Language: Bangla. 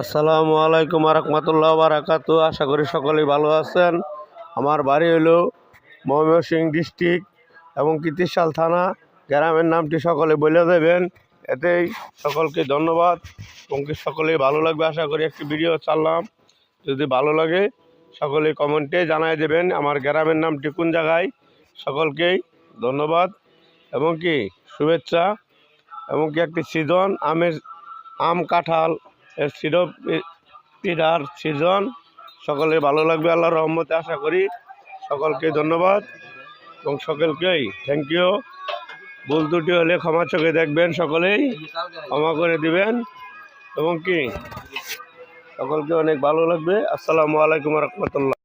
আসসালামু আলাইকুম রহমতুল্লাহ বারাকাতু। আশা করি সকলেই ভালো আছেন। আমার বাড়ি হলো ময়মনসিংহ ডিস্ট্রিক্ট এবং কীর্তিশাল থানা। গ্রামের নামটি সকলে বলে দেবেন, এতেই সকলকে ধন্যবাদ এবং সকলেই ভালো লাগবে। আশা করি একটি ভিডিও ছাড়লাম, যদি ভালো লাগে সকলে কমেন্টে জানাই দেবেন আমার গ্রামের নামটি কোন জায়গায়। সকলকেই ধন্যবাদ এবং কি শুভেচ্ছা এবং কি একটি সিজন আম কাঁঠাল এর সিরপ পিঠার সিজন। সকলে ভালো লাগবে আল্লাহর রহমতে আশা করি। সকলকে ধন্যবাদ এবং সকলকেই থ্যাংক ইউ। ভুল ত্রুটি হলে ক্ষমা চোখে দেখবেন, সকলেই ক্ষমা করে দিবেন এবং কি সকলকে অনেক ভালো লাগবে। আসসালামু আলাইকুম রহমতুল্লাহ।